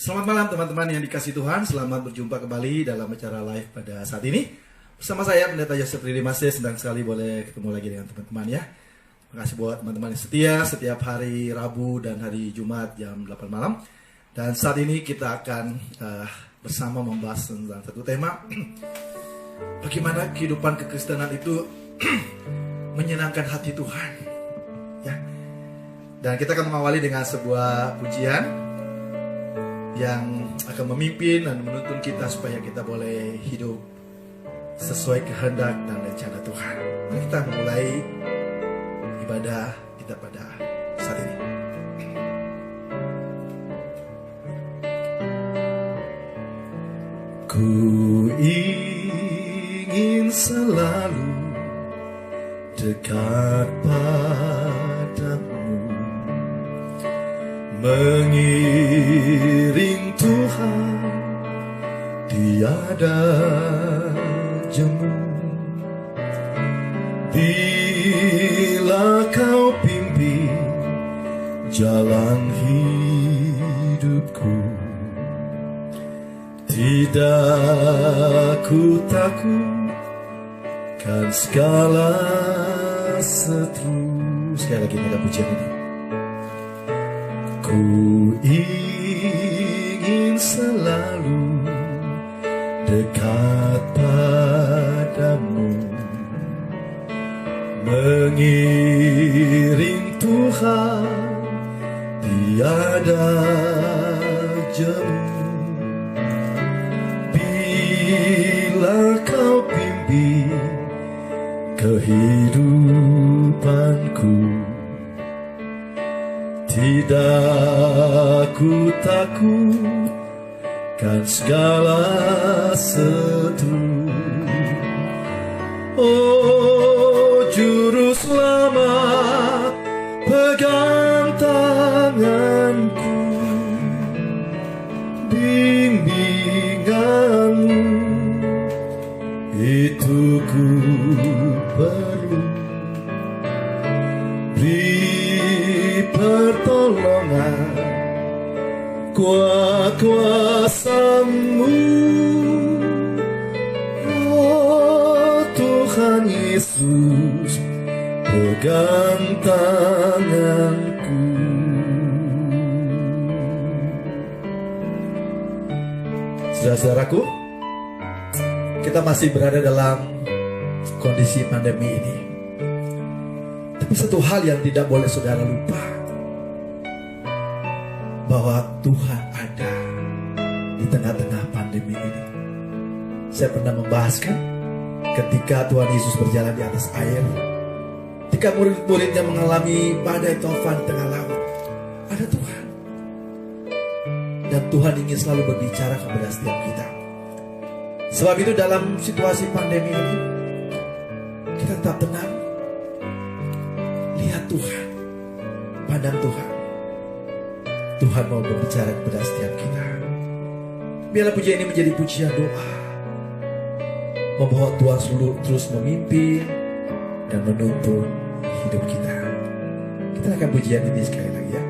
Selamat malam teman-teman yang dikasihi Tuhan. Selamat berjumpa kembali dalam acara live pada saat ini. Bersama saya Pendeta Yosef Riri Masih. Senang sekali boleh ketemu lagi dengan teman-teman ya. Terima kasih buat teman-teman yang setia setiap hari Rabu dan hari Jumat jam 8 malam. Dan saat ini kita akan bersama membahas tentang satu tema. Bagaimana kehidupan kekristenan itu menyenangkan hati Tuhan ya. Dan kita akan mengawali dengan sebuah pujian yang akan memimpin dan menuntun kita supaya kita boleh hidup sesuai kehendak dan rencana Tuhan. Mari kita memulai ibadah kita pada saat ini. Ku ingin selalu dekat padamu, mengiring Tuhan tiada jemu. Bila kau pimpin jalan hidupku, tidak ku takutkan segala seteru. Sekali lagi kita pujian ini. Ku ingin selalu dekat padamu, mengiring Tuhan tiada jemu. Bila kau pimpin kehidupanku, tidak ku takutkan segala seteru. Oh Juru Selamat, pegang tanganku, bimbinganmu itu ku perlu. Beri pertolongan kuasamu, oh Tuhan Yesus, pegang tanganku. Saudara-saudaraku, kita masih berada dalam kondisi pandemi ini. Tapi satu hal yang tidak boleh saudara lupa, bahwa Tuhan ada di tengah-tengah pandemi ini. Saya pernah membahaskan ketika Tuhan Yesus berjalan di atas air, ketika murid-muridnya mengalami badai taufan di tengah laut, ada Tuhan. Dan Tuhan ingin selalu berbicara kepada setiap kita. Sebab itu dalam situasi pandemi ini, kita tetap tenang, lihat Tuhan, pandang Tuhan. Tuhan mau berbicara kepada setiap kita. Biarlah pujian ini menjadi pujian doa, membawa Tuhan selalu terus memimpin dan menuntun hidup kita. Kita akan pujian ini sekali lagi ya.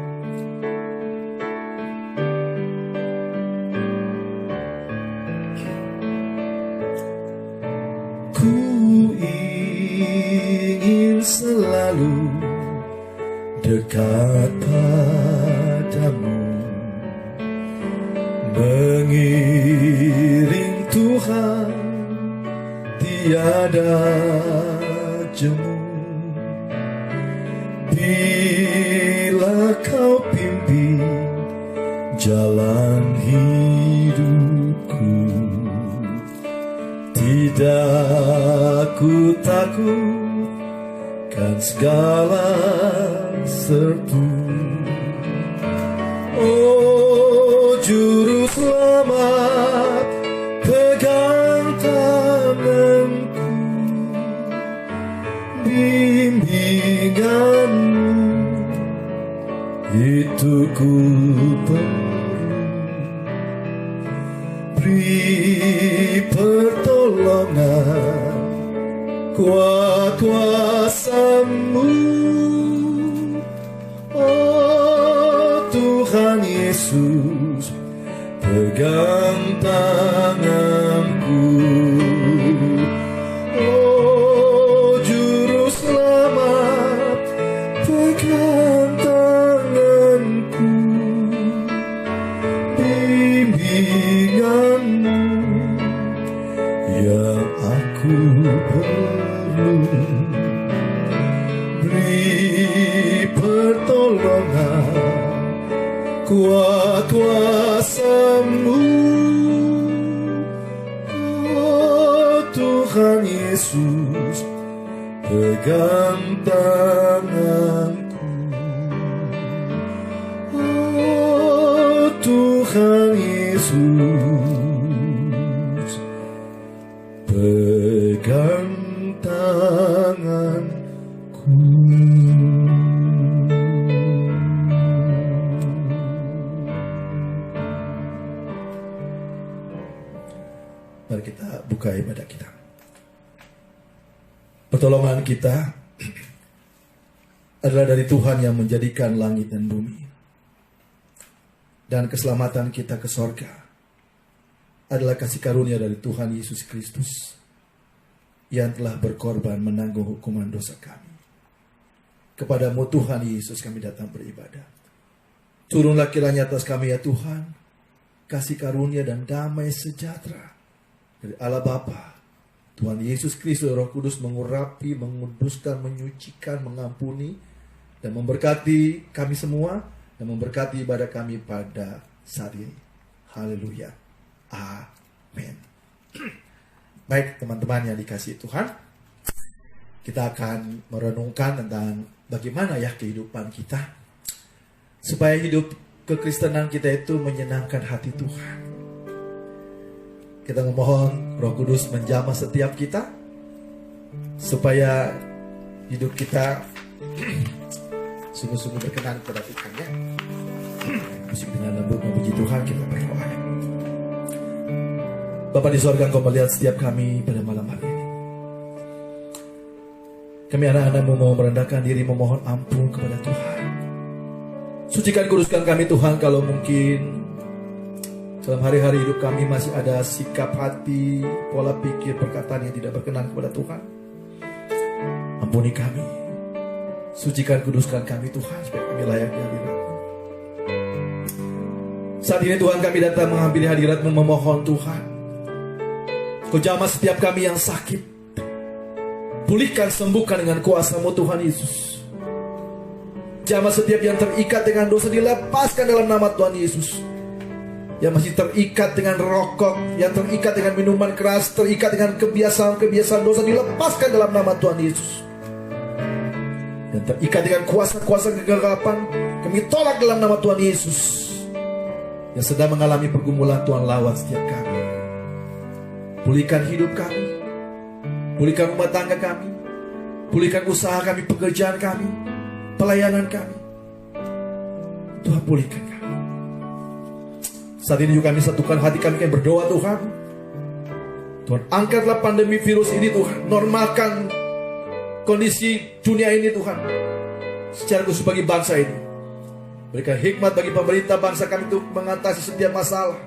Ku ingin selalu dekat padamu, mengiring Tuhan tiada jemu. Bila kau pimpin jalan hidupku, tidak ku takutkan segala seteru. Oh Juru Selamat, pegang tanganku, bimbinganmu itu ku perlu. Beri pertolongan kuasamu, oh Tuhan Yesus, pegang tanganku. Oh Juru Selamat, pegang tanganku. Bimbinganmu yang aku perlu, beri pertolongan kuat kuasa-Mu. Oh Tuhan Yesus, pegang tanganku. Oh Tuhan Yesus, pegang tanganku. Mari kita buka ibadah kita. Pertolongan kita adalah dari Tuhan yang menjadikan langit dan bumi. Dan keselamatan kita ke sorga adalah kasih karunia dari Tuhan Yesus Kristus yang telah berkorban menanggung hukuman dosa kami. Kepadamu Tuhan Yesus kami datang beribadah. Turunlah kiranya atas kami ya Tuhan, kasih karunia dan damai sejahtera dari Allah Bapa, Tuhan Yesus Kristus, Roh Kudus mengurapi, menguduskan, menyucikan, mengampuni, dan memberkati kami semua, dan memberkati ibadah kami pada saat ini. Haleluya. Amin. Baik teman-teman yang dikasihi Tuhan, kita akan merenungkan tentang bagaimana ya kehidupan kita, supaya hidup kekristenan kita itu menyenangkan hati Tuhan. Kita memohon Roh Kudus menjamah setiap kita, supaya hidup kita sungguh-sungguh berkenan kepada Tuhan ya. Musik dengan lembut memuji Tuhan, kita berdoa. Bapa di sorga, Engkau melihat setiap kami pada malam hari ini. Kami anak-anak-Mu mau merendahkan diri, memohon ampun kepada Tuhan. Sucikan, kuduskan kami Tuhan, kalau mungkin dalam hari-hari hidup kami masih ada sikap hati, pola pikir, perkataan yang tidak berkenan kepada Tuhan. Ampuni kami. Sucikan, kuduskan kami Tuhan, supaya kami layak di hadirat-Mu. Saat ini Tuhan, kami datang menghampiri hadirat-Mu, memohon Tuhan, Kau jamah setiap kami yang sakit. Pulihkan, sembuhkan dengan kuasa-Mu Tuhan Yesus. Jamah setiap yang terikat dengan dosa, dilepaskan dalam nama Tuhan Yesus. Yang masih terikat dengan rokok, yang terikat dengan minuman keras, terikat dengan kebiasaan-kebiasaan dosa, dilepaskan dalam nama Tuhan Yesus. Dan terikat dengan kuasa-kuasa kegelapan, kami tolak dalam nama Tuhan Yesus. Yang sedang mengalami pergumulan, Tuhan lawan setiap kami. Pulihkan hidup kami, pulihkan rumah tangga kami, pulihkan usaha kami, pekerjaan kami, pelayanan kami. Tuhan, pulihkan kami. Saat ini juga kami satukan hati kami, kami berdoa Tuhan. Tuhan, angkatlah pandemi virus ini Tuhan. Normalkan kondisi dunia ini Tuhan, secara khusus bagi bangsa ini. Berikan hikmat bagi pemerintah bangsa kami untuk mengatasi setiap masalah.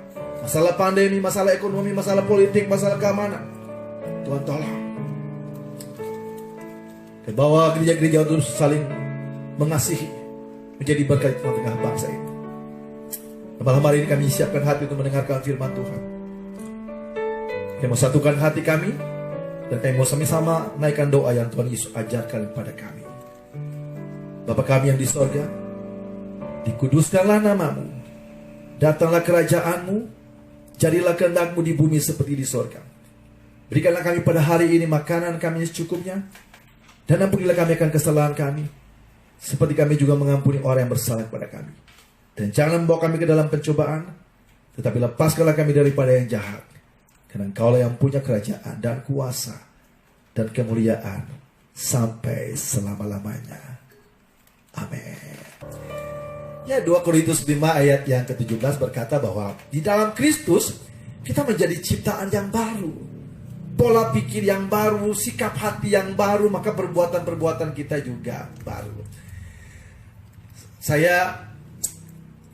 Masalah pandemi, masalah ekonomi, masalah politik, masalah keamanan. Tuhan tolong. Dan bawa gereja-gereja untuk saling mengasihi, menjadi berkat di tengah bangsa ini. Malam hari ini kami siapkan hati untuk mendengarkan firman Tuhan. Kami mau satukan hati kami, dan kami mau sama-sama naikkan doa yang Tuhan Yesus ajarkan kepada kami. Bapa kami yang di sorga, dikuduskanlah nama-Mu, datanglah kerajaan-Mu, jadilah kehendak-Mu di bumi seperti di sorga. Berikanlah kami pada hari ini makanan kami secukupnya, dan ampunilah kami akan kesalahan kami, seperti kami juga mengampuni orang yang bersalah kepada kami. Dan jangan membawa kami ke dalam pencobaan, tetapi lepaskanlah kami daripada yang jahat. Karena Engkaulah yang punya kerajaan dan kuasa dan kemuliaan sampai selama-lamanya. Amin. Ya, 2 Korintus 5 ayat yang ke-17 berkata bahwa di dalam Kristus kita menjadi ciptaan yang baru. Pola pikir yang baru, sikap hati yang baru, maka perbuatan-perbuatan kita juga baru. Saya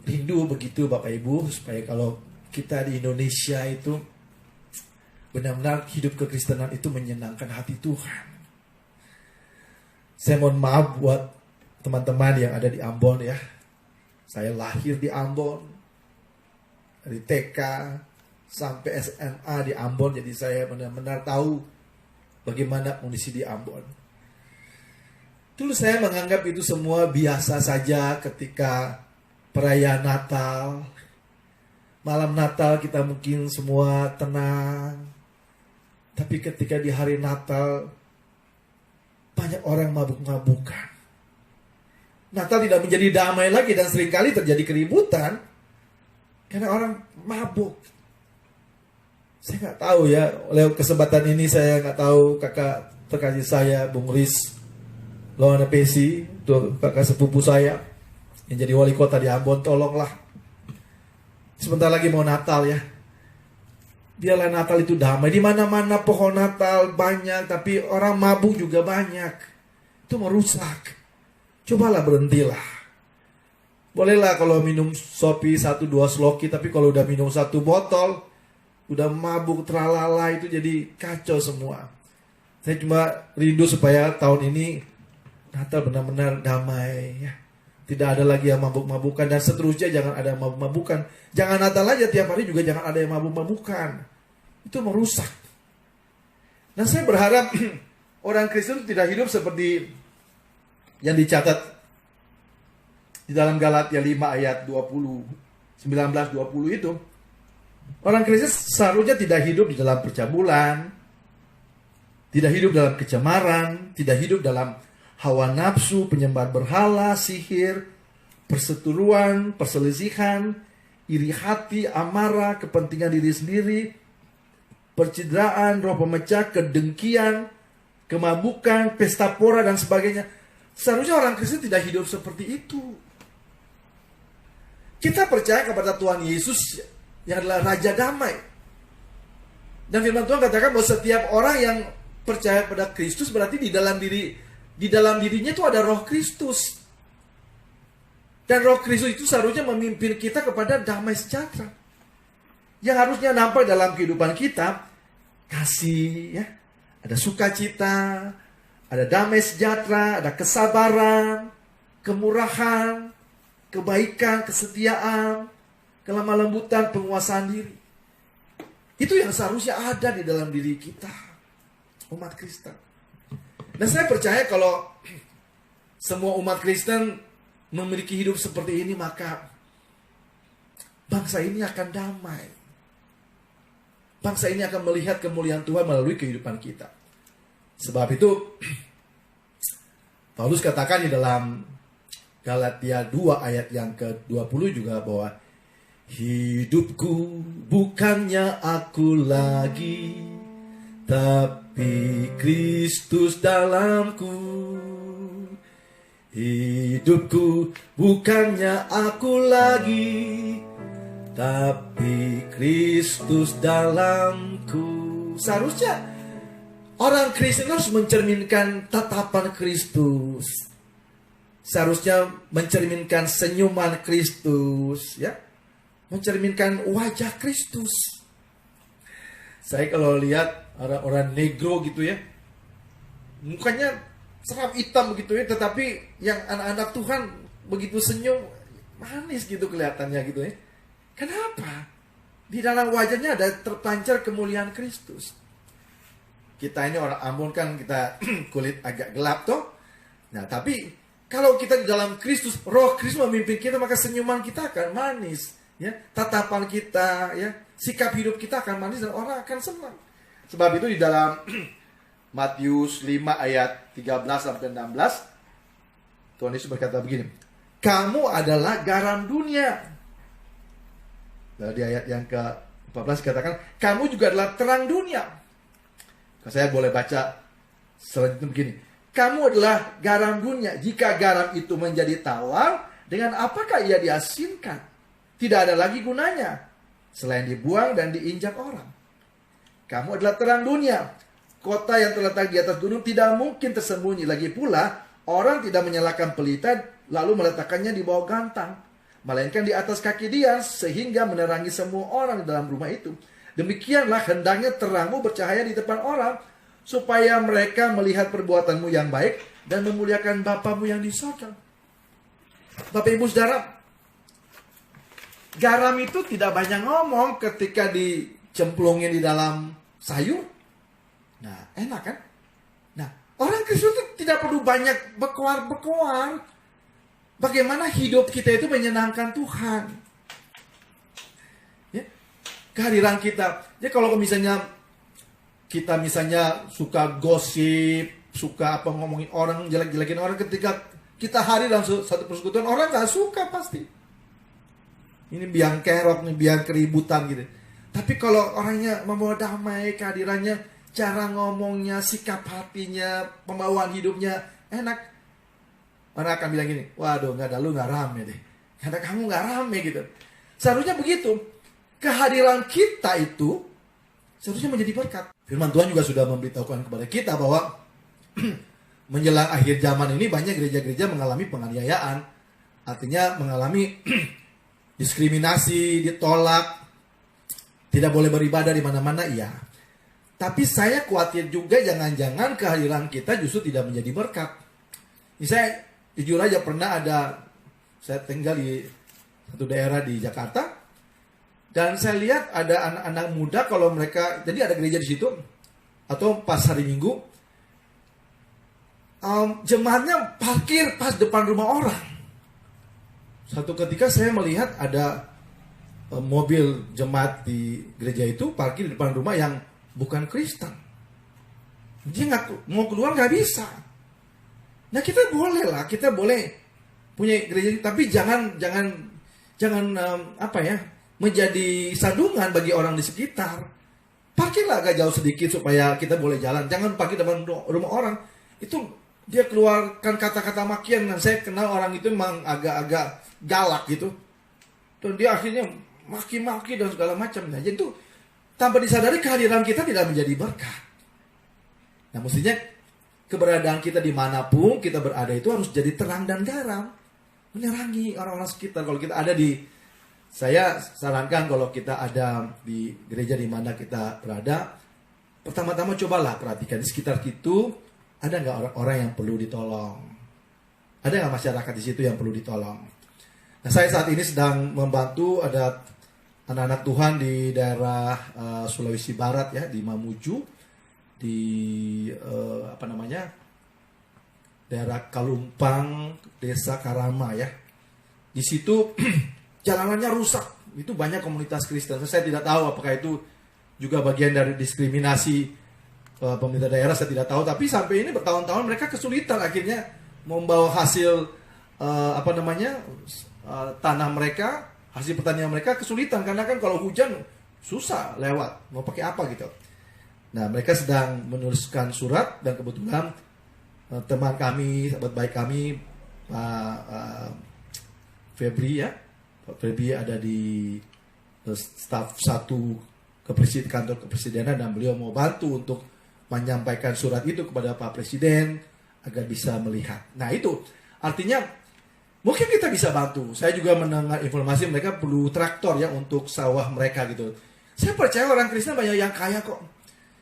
rindu begitu Bapak Ibu, supaya kalau kita di Indonesia itu benar-benar hidup kekristenan itu menyenangkan hati Tuhan. Saya mohon maaf buat teman-teman yang ada di Ambon ya. Saya lahir di Ambon, dari TK sampai SMA di Ambon, jadi saya benar-benar tahu bagaimana kondisi di Ambon. Dulu saya menganggap itu semua biasa saja ketika perayaan Natal. Malam Natal kita mungkin semua tenang. Tapi ketika di hari Natal, banyak orang mabuk-mabukan. Natal tidak menjadi damai lagi dan seringkali terjadi keributan karena orang mabuk. Saya nggak tahu ya, lewat kesempatan ini saya nggak tahu kakak terkasih saya, Bung Riz Loana Pesi, itu kakak sepupu saya yang jadi wali kota di Ambon, tolonglah. Sebentar lagi mau Natal ya. Biarlah Natal itu damai. Di mana-mana pohon Natal banyak, tapi orang mabuk juga banyak. Itu merusak. Cobalah berhentilah. Bolehlah kalau minum Sopi 1-2 sloki, tapi kalau udah minum 1 botol, udah mabuk tralala, itu jadi kacau semua. Saya cuma rindu supaya tahun ini Natal benar-benar damai ya. Tidak ada lagi yang mabuk-mabukan, dan seterusnya jangan ada yang mabuk-mabukan. Jangan Natal aja, tiap hari juga jangan ada yang mabuk-mabukan. Itu merusak. Dan saya berharap orang Kristen tidak hidup seperti yang dicatat di dalam Galatia 5 ayat 20, 19-20 itu. Orang Kristen seharusnya tidak hidup di dalam percabulan, tidak hidup dalam kecemaran, tidak hidup dalam hawa nafsu, penyembahan berhala, sihir, perseteruan, perselisihan, iri hati, amarah, kepentingan diri sendiri, percideraan, roh pemecah, kedengkian, kemabukan, pesta pora, dan sebagainya. Seharusnya orang Kristen tidak hidup seperti itu. Kita percaya kepada Tuhan Yesus yang adalah Raja Damai. Dan firman Tuhan katakan bahwa setiap orang yang percaya pada Kristus berarti di dalam dirinya itu ada Roh Kristus. Dan Roh Kristus itu seharusnya memimpin kita kepada damai sejahtera. Yang harusnya nampak dalam kehidupan kita, kasih ya, ada sukacita, ada damai sejahtera, ada kesabaran, kemurahan, kebaikan, kesetiaan, kelemah lembutan, penguasaan diri. Itu yang seharusnya ada di dalam diri kita, umat Kristen. Dan saya percaya kalau semua umat Kristen memiliki hidup seperti ini, maka bangsa ini akan damai. Bangsa ini akan melihat kemuliaan Tuhan melalui kehidupan kita. Sebab itu Paulus katakan di dalam Galatia 2 ayat yang ke-20 juga bahwa hidupku bukannya aku lagi, tapi Kristus dalamku. Hidupku bukannya aku lagi, tapi Kristus dalamku. Seharusnya orang Kristen harus mencerminkan tatapan Kristus. Seharusnya mencerminkan senyuman Kristus, ya. Mencerminkan wajah Kristus. Saya kalau lihat orang negro gitu ya, mukanya seram hitam begitu ya, tetapi yang anak-anak Tuhan begitu senyum, manis gitu kelihatannya gitu ya. Kenapa? Di dalam wajahnya ada terpancar kemuliaan Kristus. Kita ini orang Ambon kan, kita kulit agak gelap toh. Nah, tapi kalau kita di dalam Kristus, Roh Kristus memimpin kita, maka senyuman kita akan manis, ya. Tatapan kita, ya, sikap hidup kita akan manis dan orang akan senang. Sebab itu di dalam Matius 5 ayat 13-16, Tuhan Yesus berkata begini, kamu adalah garam dunia. Lalu di ayat yang ke-14 katakan, kamu juga adalah terang dunia. Kalau saya boleh baca selanjutnya begini, kamu adalah garam dunia. Jika garam itu menjadi tawar, dengan apakah ia diasinkan? Tidak ada lagi gunanya selain dibuang dan diinjak orang. Kamu adalah terang dunia. Kota yang terletak di atas gunung tidak mungkin tersembunyi. Lagi pula, orang tidak menyalakan pelita lalu meletakkannya di bawah gantang, melainkan di atas kaki dia, sehingga menerangi semua orang di dalam rumah itu. Demikianlah hendaknya terangmu bercahaya di depan orang, supaya mereka melihat perbuatanmu yang baik dan memuliakan Bapamu yang di surga. Bapak Ibu Saudara, garam itu tidak banyak ngomong ketika dicemplungin di dalam sayur. Nah, enak kan? Nah, orang Kristen itu tidak perlu banyak berkoar-berkoar. Bagaimana hidup kita itu menyenangkan Tuhan. Ya? Kehadiran kita. Ya kalau misalnya kita suka gosip, suka ngomongin orang, jelek-jelekin orang, ketika kita hadir dalam satu persekutuan, orang gak suka pasti. Ini biang kerok, nih biang keributan gitu. Tapi kalau orangnya membawa damai, kehadirannya, cara ngomongnya, sikap hatinya, pembawaan hidupnya enak, orang akan bilang gini, waduh gak ada lu gak rame deh, gak ada kamu gak rame gitu. Seharusnya begitu. Kehadiran kita itu seharusnya menjadi berkat. Firman Tuhan juga sudah memberitahukan kepada kita bahwa menjelang akhir zaman ini banyak gereja-gereja mengalami penganiayaan. Artinya mengalami diskriminasi, ditolak, tidak boleh beribadah di mana-mana, iya. Tapi saya khawatir juga jangan-jangan kehadiran kita justru tidak menjadi berkat. Saya jujur aja saya tinggal di satu daerah di Jakarta, dan saya lihat ada anak-anak muda kalau mereka, jadi ada gereja di situ, atau pas hari Minggu, jemaatnya parkir pas depan rumah orang. Satu ketika saya melihat ada mobil jemaat di gereja itu parkir di depan rumah yang bukan Kristen. Dia mau keluar nggak bisa. Nah kita boleh punya gereja, tapi jangan menjadi sandungan bagi orang di sekitar. Parkirlah agak jauh sedikit supaya kita boleh jalan. Jangan parkir depan rumah orang. Itu dia keluarkan kata-kata makian, dan saya kenal orang itu memang agak-agak galak gitu. Dan dia akhirnya maki-maki dan segala macam. Nah, jadi itu tanpa disadari kehadiran kita tidak menjadi berkat. Nah, mestinya keberadaan kita dimanapun kita berada itu harus jadi terang dan garam, menerangi orang-orang sekitar. Kalau kita ada saya sarankan kalau kita ada di gereja di mana kita berada, pertama-tama cobalah perhatikan di sekitar itu ada nggak orang-orang yang perlu ditolong, ada nggak masyarakat di situ yang perlu ditolong. Nah, saya saat ini sedang membantu ada anak-anak Tuhan di daerah Sulawesi Barat ya, di Mamuju, di daerah Kalumpang, Desa Karama ya. Di situ jalanannya rusak, itu banyak komunitas Kristen. Saya tidak tahu apakah itu juga bagian dari diskriminasi pemerintah daerah, saya tidak tahu. Tapi sampai ini bertahun-tahun mereka kesulitan akhirnya membawa hasil tanah mereka, hasil pertanian mereka kesulitan karena kan kalau hujan susah lewat, mau pakai apa gitu. Nah, mereka sedang menuliskan surat, dan kebetulan teman kami, sahabat baik kami, Pak Febri ya, Pak Febri ada di staf 1 kantor kepresidenan, dan beliau mau bantu untuk menyampaikan surat itu kepada Pak Presiden agar bisa melihat. Nah, itu artinya mungkin kita bisa bantu. Saya juga mendengar informasi mereka perlu traktor ya untuk sawah mereka gitu. Saya percaya orang Kristen banyak yang kaya kok.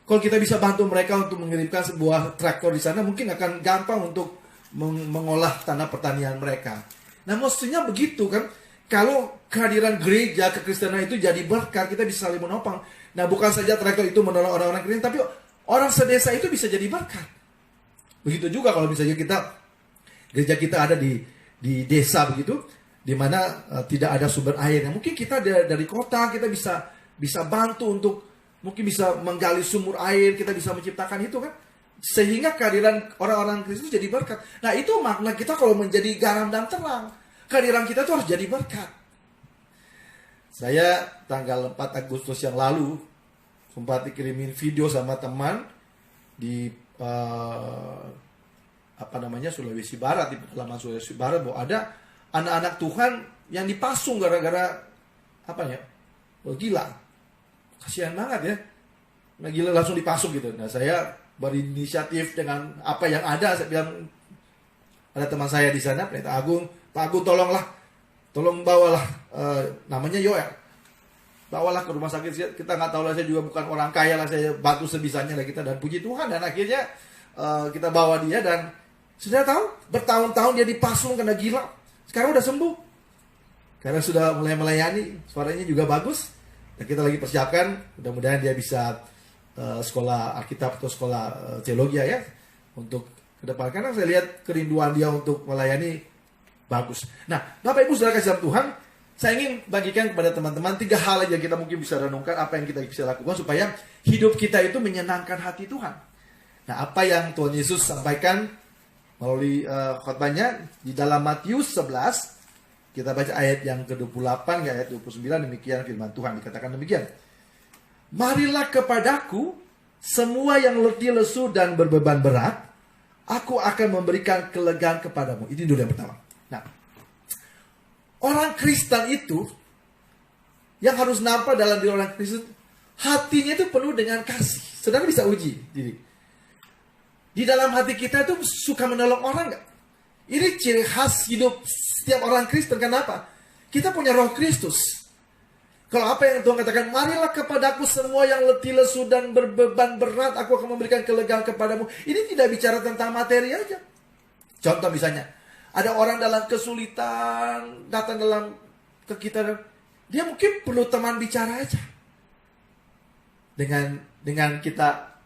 Kalau kita bisa bantu mereka untuk mengirimkan sebuah traktor di sana, mungkin akan gampang untuk mengolah tanah pertanian mereka. Nah, mestinya begitu kan. Kalau kehadiran gereja kekristenan itu jadi berkat, kita bisa saling menopang. Nah, bukan saja traktor itu menolong orang-orang Kristen, tapi orang sedesa itu bisa jadi berkat. Begitu juga kalau misalnya gereja kita ada di desa begitu, di mana tidak ada sumber air. Nah, mungkin kita dari kota kita bisa bantu untuk mungkin bisa menggali sumur air, kita bisa menciptakan itu kan, sehingga kehadiran orang-orang Kristus jadi berkat. Nah, itu makna kita kalau menjadi garam dan terang. Kehadiran kita itu harus jadi berkat. Saya tanggal 4 Agustus yang lalu sempat dikirimin video sama teman di Sulawesi Barat, di pedalaman Sulawesi Barat, bahwa ada anak-anak Tuhan yang dipasung gara-gara gila. Kasihan banget ya. Nah, gila langsung dipasung gitu. Nah, saya berinisiatif dengan apa yang ada. Saya bilang, ada teman saya di sana, Pendeta Agung, Pak Agung tolonglah tolong bawalah, namanya Yoel, bawalah ke rumah sakit. Kita nggak tahu lah, saya juga bukan orang kaya lah, saya bantu sebisanya lah kita, dan puji Tuhan, dan akhirnya kita bawa dia, dan sudah tahu bertahun-tahun dia dipasung karena gila. Sekarang udah sembuh karena sudah mulai melayani, suaranya juga bagus, dan kita lagi persiapkan, mudah-mudahan dia bisa sekolah Alkitab atau sekolah teologi ya untuk ke depan, karena saya lihat kerinduan dia untuk melayani bagus. Nah, Bapak Ibu Saudara kasih dalam Tuhan, saya ingin bagikan kepada teman-teman 3 hal aja kita mungkin bisa renungkan apa yang kita bisa lakukan supaya hidup kita itu menyenangkan hati Tuhan. Nah, apa yang Tuhan Yesus sampaikan melalui khotbahnya di dalam Matius 11, kita baca ayat yang ke-28 ke ayat 29, demikian firman Tuhan, dikatakan demikian. Marilah kepadaku semua yang letih lesu dan berbeban berat, aku akan memberikan kelegaan kepadamu. Ini dulu yang pertama. Nah, orang Kristen itu yang harus nampak dalam diri orang Kristen, hatinya itu penuh dengan kasih. Saudara bisa uji diri. Di dalam hati kita itu suka menolong orang nggak? Ini ciri khas hidup setiap orang Kristen. Kenapa? Kita punya Roh Kristus. Kalau apa yang Tuhan katakan, marilah kepadaku semua yang letih lesu dan berbeban berat, aku akan memberikan kelegaan kepadamu. Ini tidak bicara tentang materi aja. Contoh misalnya, ada orang dalam kesulitan, datang dalam ke kita, dia mungkin perlu teman bicara aja. Dengan kita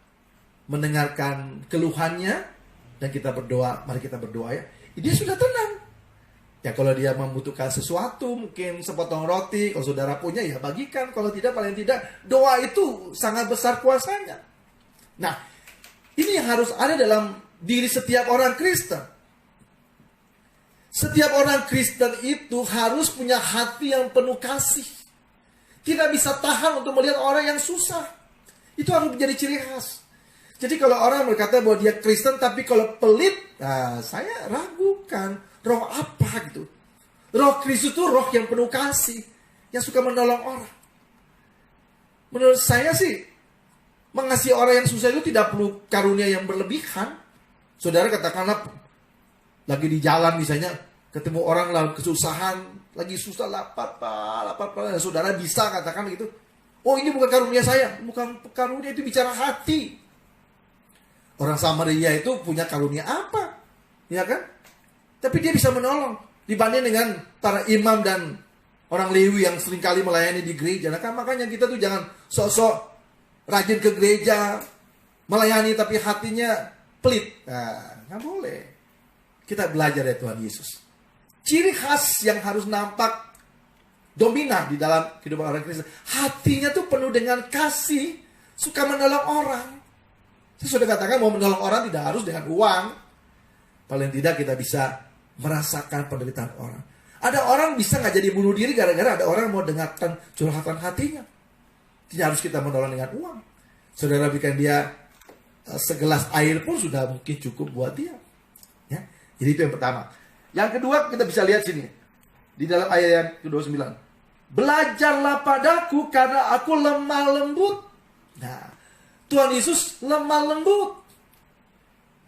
mendengarkan keluhannya, dan kita berdoa, mari kita berdoa ya. Dia sudah tenang. Ya kalau dia membutuhkan sesuatu, mungkin sepotong roti, kalau saudara punya ya bagikan. Kalau tidak, paling tidak, doa itu sangat besar kuasanya. Nah, ini yang harus ada dalam diri setiap orang Kristen. Setiap orang Kristen itu harus punya hati yang penuh kasih. Tidak bisa tahan untuk melihat orang yang susah. Itu harus menjadi ciri khas. Jadi kalau orang berkata bahwa dia Kristen tapi kalau pelit, nah, saya ragukan. Roh apa gitu? Roh Kristus itu roh yang penuh kasih, yang suka menolong orang. Menurut saya sih, mengasihi orang yang susah itu tidak perlu karunia yang berlebihan. Saudara katakanlah, lagi di jalan misalnya, ketemu orang dalam kesusahan, lagi susah, lapar, dan saudara bisa katakan gitu. Oh ini bukan karunia saya, bukan karunia, itu bicara hati. Orang Samaria itu punya karunia apa? Ya kan? Tapi dia bisa menolong dibanding dengan para imam dan orang Lewi yang seringkali melayani di gereja. Nah, kan makanya kita tuh jangan sok-sok rajin ke gereja, melayani tapi hatinya pelit. Nah, nggak boleh. Kita belajar dari Tuhan Yesus. Ciri khas yang harus nampak dominan di dalam kehidupan orang Kristen, hatinya tuh penuh dengan kasih, suka menolong orang. Saya sudah katakan mau menolong orang tidak harus dengan uang. Paling tidak kita bisa merasakan penderitaan orang. Ada orang bisa nggak jadi bunuh diri gara-gara ada orang mau dengarkan curhatan hatinya. Tidak harus kita menolong dengan uang. Saudara berikan dia segelas air pun sudah mungkin cukup buat dia. Ya, jadi itu yang pertama. Yang kedua kita bisa lihat sini di dalam ayat yang ke-29. Belajarlah padaku karena aku lemah lembut. Nah, Tuhan Yesus lemah lembut.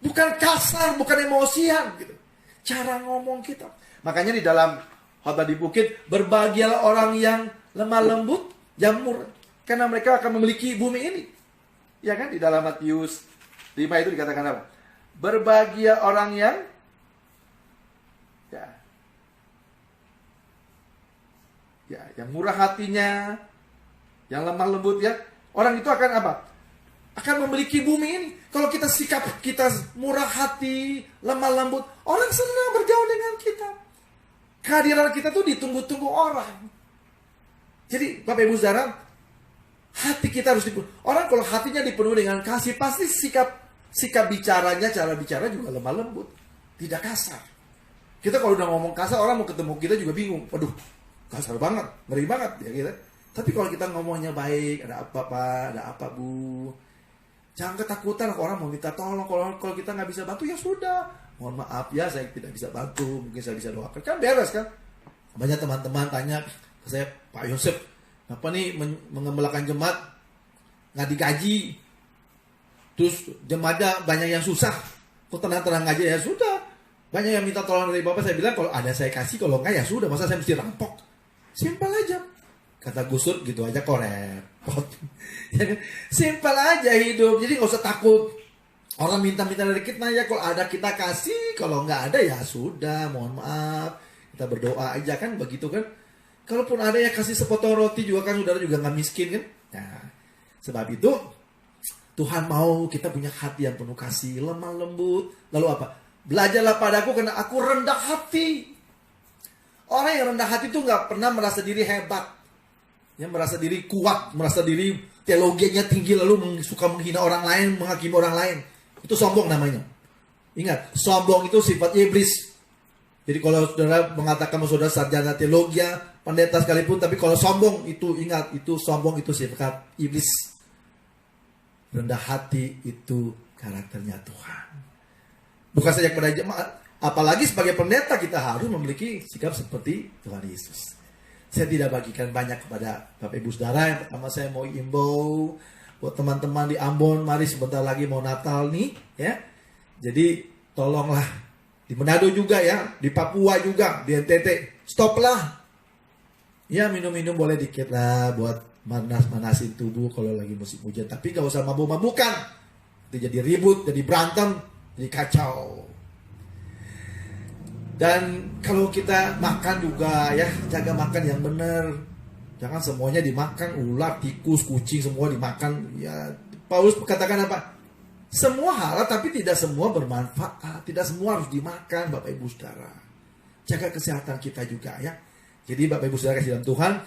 Bukan kasar, bukan emosian gitu. Cara ngomong kita. Makanya di dalam khotbah di bukit, berbahagialah orang yang lemah lembut, jamur, karena mereka akan memiliki bumi ini. Ya kan, di dalam Matius 5 itu dikatakan apa? Berbahagia orang yang yang murah hatinya, yang lemah lembut ya. Orang itu akan apa? Akan memiliki bumi ini. Kalau kita sikap kita murah hati, lemah lembut, orang senang bergaul dengan kita. Kehadiran kita tuh ditunggu-tunggu orang. Jadi Bapak Ibu Saudara, hati kita harus dipenuhi. Orang kalau hatinya dipenuhi dengan kasih, pasti sikap bicaranya, cara bicara juga lemah lembut, tidak kasar. Kita kalau udah ngomong kasar, orang mau ketemu kita juga bingung. Waduh, kasar banget, ngeri banget ya kita. Tapi kalau kita ngomongnya baik, ada apa Pak, ada apa Bu, jangan ketakutan orang mau minta tolong. Kalau kita nggak bisa bantu ya sudah, mohon maaf ya saya tidak bisa bantu, mungkin saya bisa doakan, kan beres kan. Banyak teman-teman tanya ke saya, Pak Yosef, kenapa nih mengembalakan jemaat nggak digaji, terus jemaatnya banyak yang susah, kok tenang-tenang aja ya sudah, Banyak yang minta tolong dari Bapak, saya bilang kalau ada saya kasih, kalau enggak ya sudah, masa saya mesti rampok. Simpel aja. Kata Gus Dur gitu aja kok repot. Ya kan? Simpel aja hidup. Jadi nggak usah takut. Orang minta-minta dari kita ya, kalau ada kita kasih, kalau nggak ada ya sudah, mohon maaf. Kita berdoa aja kan begitu kan. Kalaupun ada ya kasih sepotong roti juga kan, saudara juga nggak miskin kan. Nah, sebab itu Tuhan mau kita punya hati yang penuh kasih, lemah lembut. Lalu apa? Belajarlah padaku karena aku rendah hati. Orang yang rendah hati itu nggak pernah merasa diri hebat. Ya, merasa diri kuat, merasa diri teologinya tinggi, lalu suka menghina orang lain, menghakimi orang lain. Itu sombong namanya. Ingat, sombong itu sifat iblis. Jadi kalau saudara mengatakan saudara sarjana teologi, pendeta sekalipun, tapi kalau sombong itu ingat, itu sombong itu sifat iblis. Rendah hati itu karakternya Tuhan. Bukan saja kepada jemaat, apalagi sebagai pendeta kita harus memiliki sikap seperti Tuhan Yesus. Saya tidak bagikan banyak kepada Bapak Ibu Saudara. Yang pertama saya mau imbau buat teman-teman di Ambon, mari sebentar lagi mau Natal nih ya. Jadi tolonglah di Manado juga ya, di Papua juga, di NTT, stoplah. Ya minum-minum boleh dikit lah buat manas-manasin tubuh kalau lagi musim hujan, tapi gak usah mabuk-mabukan. Itu jadi ribut, jadi berantem, jadi kacau. Dan kalau kita makan juga ya, jaga makan yang benar. Jangan semuanya dimakan, ular, tikus, kucing semua dimakan. Ya, Paulus katakan apa? Semua halal tapi tidak semua bermanfaat. Tidak semua harus dimakan, Bapak Ibu Saudara. Jaga kesehatan kita juga ya. Jadi Bapak Ibu Saudara kasih dalam Tuhan,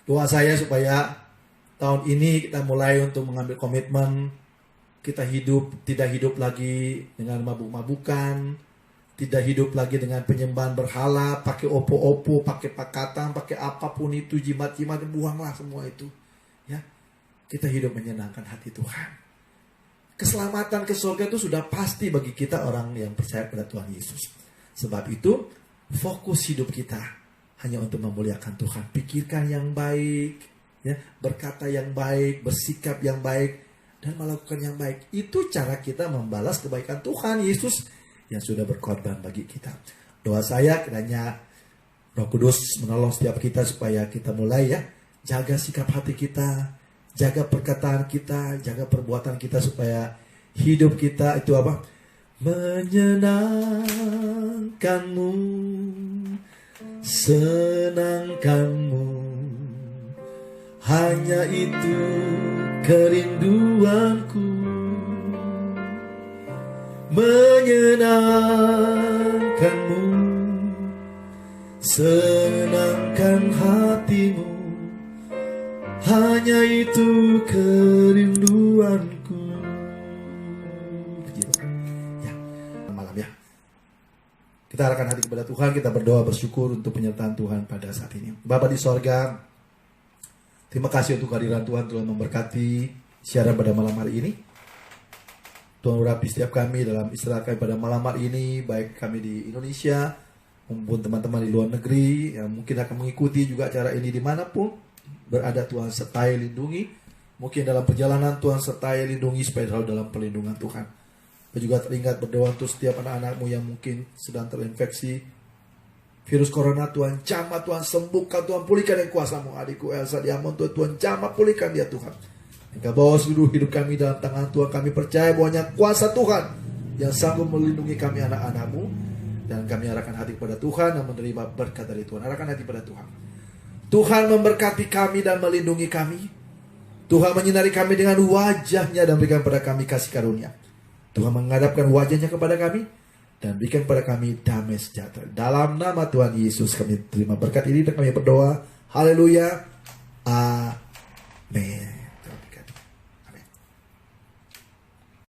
doa saya supaya tahun ini kita mulai untuk mengambil komitmen. Kita tidak hidup lagi dengan mabuk-mabukan. Tidak hidup lagi dengan penyembahan berhala, pakai opo-opo, pakai pakatan, pakai apapun itu, jimat-jimat, buanglah semua itu. Ya, kita hidup menyenangkan hati Tuhan. Keselamatan ke surga itu sudah pasti bagi kita orang yang percaya pada Tuhan Yesus. Sebab itu, fokus hidup kita hanya untuk memuliakan Tuhan. Pikirkan yang baik, ya, berkata yang baik, bersikap yang baik, dan melakukan yang baik. Itu cara kita membalas kebaikan Tuhan Yesus yang sudah berkorban bagi kita. Doa saya kiranya Roh Kudus menolong setiap kita supaya kita mulai ya, jaga sikap hati kita, jaga perkataan kita, jaga perbuatan kita supaya hidup kita itu apa? Menyenangkanmu, senangkanmu, hanya itu kerinduanku. Menyenangkanmu, senangkan hatimu, hanya itu kerinduanku. Begitu. Ya, malam ya. Kita arahkan hati kepada Tuhan, kita berdoa bersyukur untuk penyertaan Tuhan pada saat ini. Bapa di sorga, terima kasih untuk kehadiran Tuhan telah memberkati siaran pada malam hari ini. Tuhan urapi setiap kami dalam istirahat kami pada malam hari ini, baik kami di Indonesia maupun teman-teman di luar negeri yang mungkin akan mengikuti juga acara ini dimanapun berada. Tuhan sertai lindungi, mungkin dalam perjalanan Tuhan sertai lindungi supaya selalu dalam perlindungan Tuhan. Saya juga teringat berdoa untuk setiap anak-anakmu yang mungkin sedang terinfeksi virus corona. Tuhan jamah, Tuhan sembuhkan, Tuhan pulihkan yang kuasa-Mu. Adikku Elsa di Ambon, Tuhan jamah, pulihkan dia Tuhan. Engkau bawa seluruh hidup kami dalam tangan Tuhan. Kami percaya bahwa kuasa Tuhan yang sanggup melindungi kami anak-anak-Mu. Dan kami arahkan hati kepada Tuhan dan menerima berkat dari Tuhan. Arahkan hati pada Tuhan. Tuhan memberkati kami dan melindungi kami. Tuhan menyinari kami dengan wajah-Nya dan berikan pada kami kasih karunia. Tuhan menghadapkan wajah-Nya kepada kami dan berikan pada kami damai sejahtera. Dalam nama Tuhan Yesus kami terima berkat ini dan kami berdoa. Haleluya. Amin.